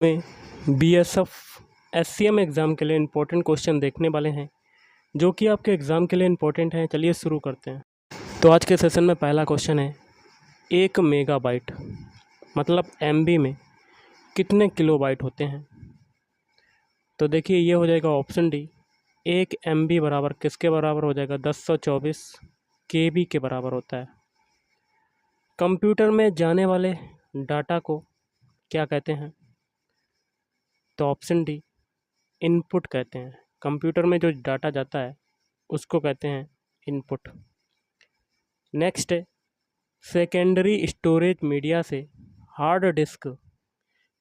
में BSF SCM exam के लिए इम्पोर्टेंट क्वेश्चन देखने वाले हैं जो कि आपके एग्ज़ाम के लिए इम्पोर्टेंट हैं। चलिए शुरू करते हैं। तो आज के सेशन में पहला क्वेश्चन है, 1 मेगाबाइट मतलब एमबी में कितने किलोबाइट होते हैं। तो देखिए ये हो जाएगा ऑप्शन डी, 1 एमबी बराबर किसके बराबर हो जाएगा, 1024 केबी के बराबर होता है। कंप्यूटर में जाने वाले डाटा को क्या कहते हैं। तो ऑप्शन डी, इनपुट कहते हैं। कंप्यूटर में जो डाटा जाता है उसको कहते हैं इनपुट। नेक्स्ट है, सेकेंडरी स्टोरेज मीडिया से हार्ड डिस्क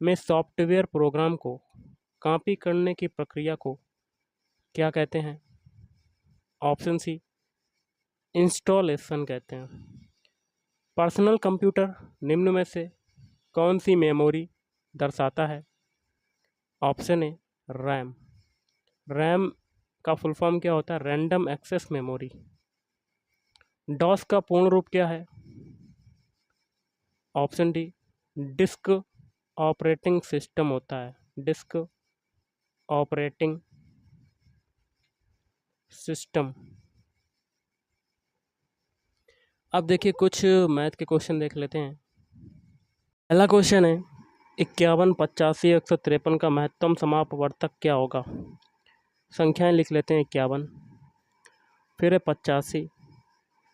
में सॉफ्टवेयर प्रोग्राम को कॉपी करने की प्रक्रिया को क्या कहते हैं। ऑप्शन सी, इंस्टॉलेशन कहते हैं। पर्सनल कंप्यूटर निम्न में से कौन सी मेमोरी दर्शाता है। Option A, RAM. रैम का फुल फॉर्म क्या होता है, रैंडम एक्सेस मेमोरी। डॉस का पूर्ण रूप क्या है। Option D, disk operating system होता है, डिस्क ऑपरेटिंग सिस्टम। अब देखिए कुछ मैथ के क्वेश्चन देख लेते हैं। पहला क्वेश्चन है, 51, 85, 153 का महत्तम समापवर्तक क्या होगा। संख्याएं लिख लेते हैं, 51, फिर है 85,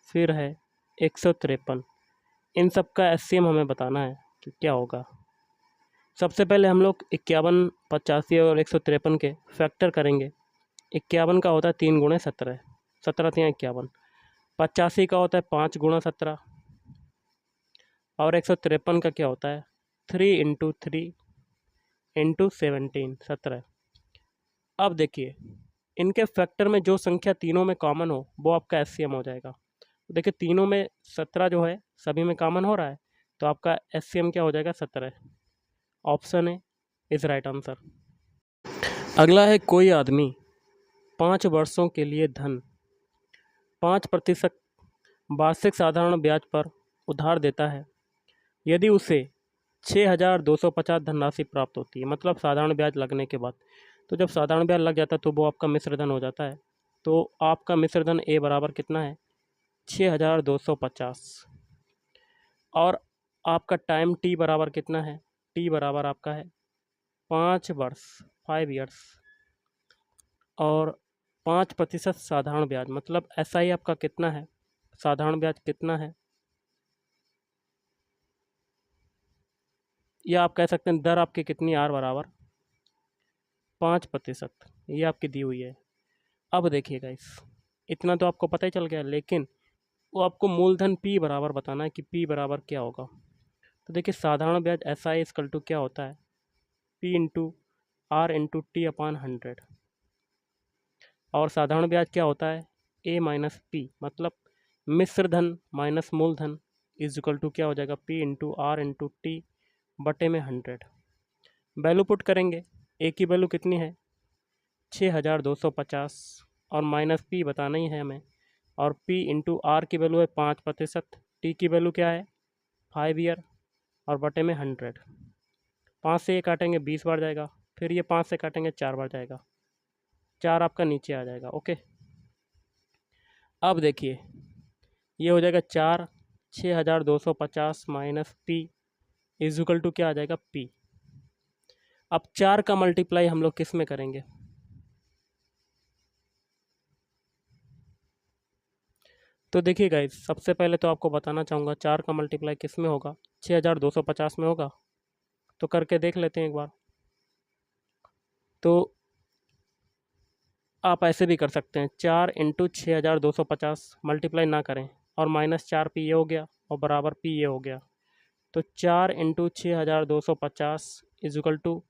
फिर है 153। इन सब का एससीएम हमें बताना है कि क्या होगा। सबसे पहले हम लोग 51, 85 और 153 के फैक्टर करेंगे। 51 का होता है 3 गुणे 17, 17 3 51। 85 का होता है 5 गुणा 17 और 153 का क्या होता है 3 × 3 × 17, 17। अब देखिए इनके फैक्टर में जो संख्या तीनों में कॉमन हो वो आपका एससीएम हो जाएगा। तो देखिए तीनों में 17 जो है सभी में कॉमन हो रहा है, तो आपका एससीएम क्या हो जाएगा 17। Option A is right answer. अगला है, कोई आदमी 5 वर्षों के लिए धन 5% वार्षिक साधारण ब्याज पर उधार देता है। यदि उसे 6250 धनराशि प्राप्त होती है, मतलब साधारण ब्याज लगने के बाद। तो जब साधारण ब्याज लग जाता है तो वो आपका मिश्र धन हो जाता है। तो आपका मिश्र धन ए बराबर कितना है, 6250। और आपका टाइम टी बराबर कितना है, टी बराबर आपका है 5 वर्ष, 5 ईयर्स। और 5% साधारण ब्याज मतलब एसआई आपका कितना है, साधारण ब्याज कितना है, या आप कह सकते हैं दर आपकी कितनी, आर बराबर 5%, ये आपकी दी हुई है। अब देखिएगा इतना तो आपको पता ही चल गया, लेकिन वो आपको मूलधन पी बराबर बताना है कि पी बराबर क्या होगा। तो देखिए साधारण ब्याज एसआई इक्वल टू क्या होता है, P into R into T upon 100। और साधारण ब्याज क्या होता है, ए माइनस पी, मतलब मिश्र धन माइनस मूलधन इज इक्वल टू क्या हो जाएगा, P into R into T बटे में 100। वैल्यू पुट करेंगे, ए की वैल्यू कितनी है 6250 और माइनस पी बताना ही है हमें, और पी इंटू आर की वैल्यू है 5%, टी की वैल्यू क्या है 5 ईयर और बटे में 100। 5 से ये काटेंगे 20 बार जाएगा, फिर ये 5 से काटेंगे 4 बार जाएगा, 4 आपका नीचे आ जाएगा। ओके, अब देखिए ये हो जाएगा 4, 6250 minus P is equal to क्या आ जाएगा पी। अब 4 का मल्टीप्लाई हम लोग किस में करेंगे, तो देखिए गाइस सबसे पहले तो आपको बताना चाहूँगा 4 का मल्टीप्लाई किस में होगा, 6250 में होगा। तो करके देख लेते हैं एक बार। तो आप ऐसे भी कर सकते हैं, 4 × 6250 मल्टीप्लाई ना करें और -4 पी ये हो गया और बराबर पी ये हो गया। तो 4 × 6250 इज इक्वल टू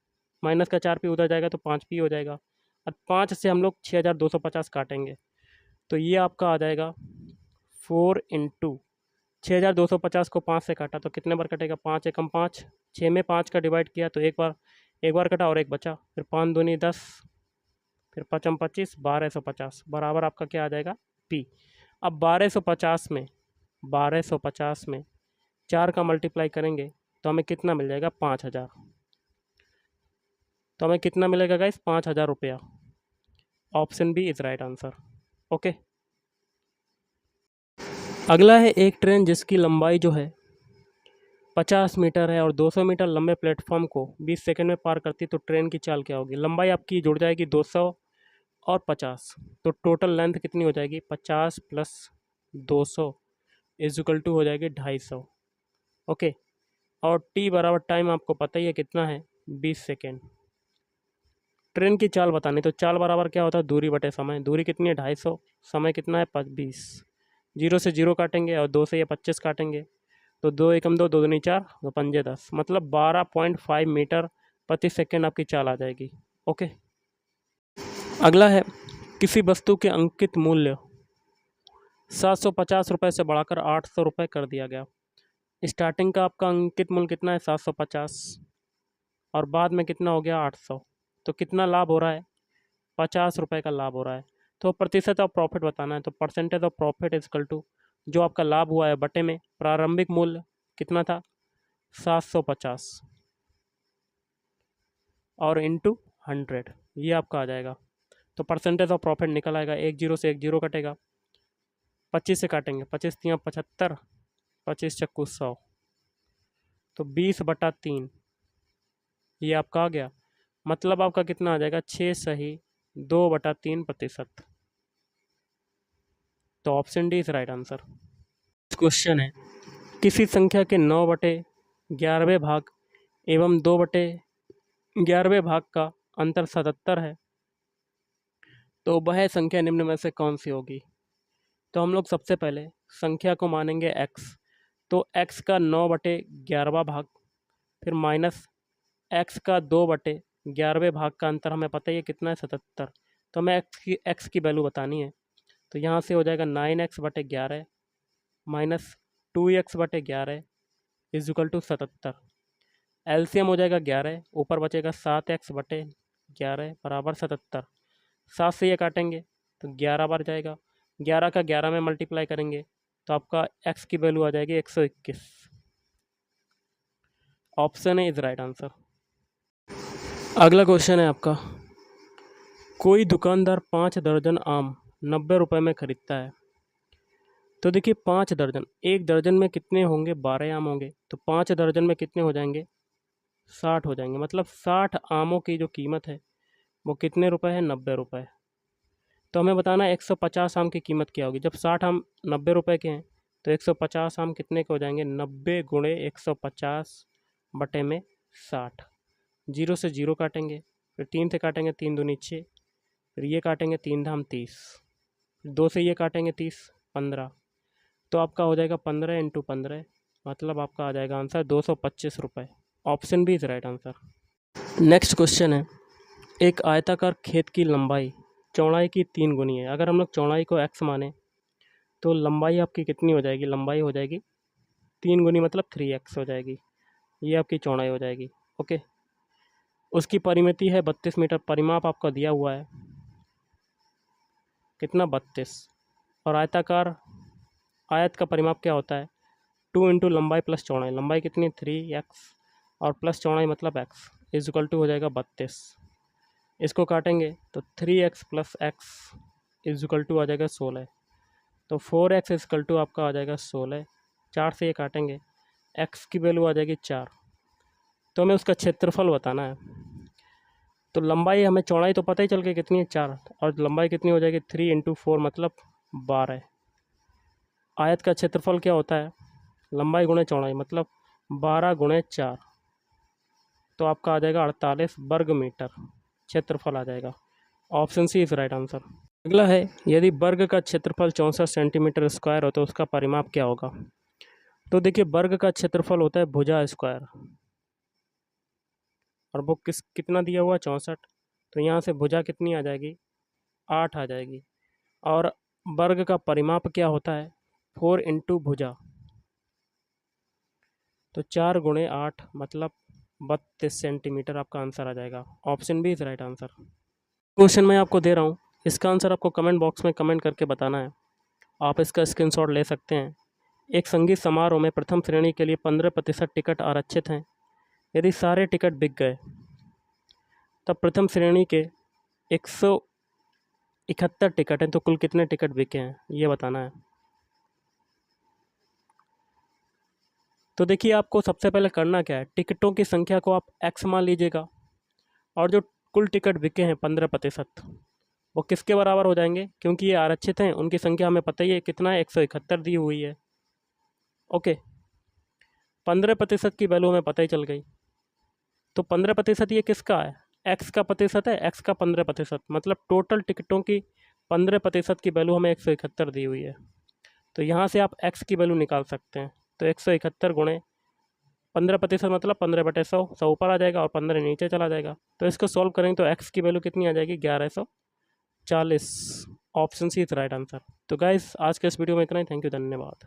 माइनस का 4 पी उधर जाएगा तो 5 पी हो जाएगा, और 5 से हम लोग 6250 काटेंगे तो ये आपका आ जाएगा 4 × 6250 को 5 से काटा तो कितने बार कटेगा, 5 एकम 5, 6 में 5 का डिवाइड किया तो एक बार कटा और एक बचा, फिर 5 दूनी 10, फिर 5 25, 1250 बराबर आपका क्या आ जाएगा पी। अब 1250 में 4 का मल्टीप्लाई करेंगे तो हमें कितना मिल जाएगा 5000। तो हमें कितना मिलेगा गाइस? 5,000 रुपया। Option B is right answer. Okay. अगला है एक ट्रेन जिसकी लंबाई जो है 50 मीटर है और 200 मीटर लंबे प्लेटफॉर्म को 20 सेकंड में पार करती है, तो ट्रेन की चाल क्या होगी? लंबाई आपकी जुड़ जाएगी 200 और 50, तो टोटल लेंथ कितनी हो जाएगी? 50 प्लस 200 इज इक्वल टू हो जाएगी 250। ओके। और टी बराबर टाइम आपको पता ही है कितना है? 20 सेकेंड। ट्रेन की चाल बतानी, तो चाल बराबर क्या होता है? दूरी बटे समय। दूरी कितनी है? 250। समय कितना है? 20। जीरो से जीरो काटेंगे और 2 से ये 25 काटेंगे, तो 2 एकम 2, 2 दूनी 4, 2 पंजे 10, मतलब 12.5 मीटर प्रति सेकेंड आपकी चाल आ जाएगी। ओके। अगला है किसी वस्तु के अंकित मूल्य 750 रुपये से बढ़ाकर 800 रुपये कर दिया गया। स्टार्टिंग का आपका अंकित मूल्य कितना है? 750, और बाद में कितना हो गया? 800। तो कितना लाभ हो रहा है? 50 रुपये का लाभ हो रहा है। तो प्रतिशत ऑफ प्रॉफिट बताना है, तो percentage of profit is equal to जो आपका लाभ हुआ है बटे में प्रारंभिक मूल्य कितना था? 750 और इंटू 100, ये आपका आ जाएगा। तो परसेंटेज ऑफ प्रॉफिट निकल आएगा। एक जीरो से एक जीरो कटेगा, 25 से काटेंगे, 25 तियाँ 75, 25 चक्कू 100, तो 20/3 ये आपका आ गया। मतलब आपका कितना आ जाएगा? 6 सही 2/3%। तो option D is right answer. Question है किसी संख्या के 9/11वें भाग एवं 2/11वें भाग का अंतर 77 है, तो वह संख्या निम्न में से कौन सी होगी? तो हम लोग सबसे पहले संख्या को मानेंगे x, तो x का 9/11वां भाग, फिर माइनस x का 2/11वें भाग का अंतर हमें पता ही है कितना है? 77। तो हमें x की वैल्यू बतानी है, तो यहाँ से हो जाएगा 9x/11 minus 2x/11 is equal to 77। LCM हो जाएगा 11, ऊपर बचेगा 7x/11 बराबर 77। 7 से ये काटेंगे तो 11 बार जाएगा, 11 का 11 में मल्टीप्लाई करेंगे तो आपका x की वैल्यू आ जाएगी 121। Option A is right answer. अगला क्वेश्चन है आपका कोई दुकानदार 5 दर्जन आम 90 रुपये में खरीदता है, तो देखिए 5 दर्जन, एक दर्जन में कितने होंगे? 12 आम होंगे, तो 5 दर्जन में कितने हो जाएंगे? 60 हो जाएंगे। मतलब 60 आमों की जो कीमत है वो कितने रुपए है? 90 रुपये। तो हमें बताना है 150 आम की कीमत क्या होगी। जब 60 आम 90 रुपये के हैं तो 150 आम कितने के हो जाएंगे? 90 गुणे 150 बटे में 60। जीरो से जीरो काटेंगे, फिर 3 से काटेंगे, 3 दूनी 6, फिर ये काटेंगे 3 धाम 30, 2 से ये काटेंगे 30, 15, तो आपका हो जाएगा 15 इंटू 15, मतलब आपका आ जाएगा आंसर 225 रुपये। Option B is right answer. Next question है एक आयताकार खेत की लंबाई चौड़ाई की 3 गुनी है। अगर हम लोग चौड़ाई को x माने तो लंबाई आपकी कितनी हो जाएगी? लंबाई हो जाएगी 3 गुनी, मतलब 3x हो जाएगी। ये आपकी चौड़ाई हो जाएगी। ओके। उसकी परिमिति है 32 मीटर। परिमाप आपका दिया हुआ है कितना? 32। और आयत का परिमाप क्या होता है? 2 इंटू लंबाई प्लस चौड़ाई। लंबाई कितनी? 3x और प्लस चौड़ाई मतलब x इज इक्वल टू हो जाएगा 32। इसको काटेंगे तो 3x plus X is equal to आ जाएगा 16, तो 4x इज इक्वल टू आपका आ जाएगा 16। 4 से ये काटेंगे, x की वैल्यू आ जाएगी 4। तो हमें उसका क्षेत्रफल बताना है। तो लंबाई हमें, चौड़ाई तो पता ही चल गई कितनी है? 4, और लंबाई कितनी हो जाएगी? 3 इंटू 4 मतलब 12। आयत का क्षेत्रफल क्या होता है? लंबाई गुणे चौड़ाई, मतलब 12 गुणे 4, तो आपका आ जाएगा 48 वर्ग मीटर क्षेत्रफल आ जाएगा। Option C is right answer. अगला है यदि वर्ग का क्षेत्रफल 64 सेंटीमीटर स्क्वायर हो तो उसका परिमाप क्या होगा? तो देखिए वर्ग का क्षेत्रफल होता है भुजा स्क्वायर, और वो कितना दिया हुआ? 64। तो यहाँ से भुजा कितनी आ जाएगी? 8 आ जाएगी। और वर्ग का परिमाप क्या होता है? 4 इंटू भुजा, तो 4 गुणे 8 मतलब 32 सेंटीमीटर आपका आंसर आ जाएगा। Option B is right answer. Question मैं आपको दे रहा हूँ, इसका आंसर आपको कमेंट बॉक्स में कमेंट करके बताना है। आप इसका स्क्रीनशॉट ले सकते हैं। एक संगीत समारोह में प्रथम श्रेणी के लिए 15% टिकट आरक्षित हैं। यदि सारे टिकट बिक गए तब प्रथम श्रेणी के 171 टिकट हैं, तो कुल कितने टिकट बिके हैं ये बताना है। तो देखिए आपको सबसे पहले करना क्या है, टिकटों की संख्या को आप x मान लीजिएगा और जो कुल टिकट बिके हैं 15%, वो किसके बराबर हो जाएंगे, क्योंकि ये आरक्षित हैं उनकी संख्या हमें पता ही है कितना है, 171 दी हुई है। ओके, 15% की वैल्यू हमें पता ही चल गई। तो 15% ये किसका है, एक्स का प्रतिशत है, एक्स का 15%, मतलब टोटल टिकटों की 15% की वैल्यू हमें 171 दी हुई है। तो यहाँ से आप एक्स की वैल्यू निकाल सकते हैं। तो 171 गुणे 15% मतलब 15/100, 100 ऊपर आ जाएगा और 15 नीचे चला जाएगा। तो इसको सॉल्व करेंगे तो एक्स की वैल्यू कितनी आ जाएगी, 1140। Option C is right answer. तो गाइस आज के इस वीडियो में इतना ही। थैंक यू, धन्यवाद।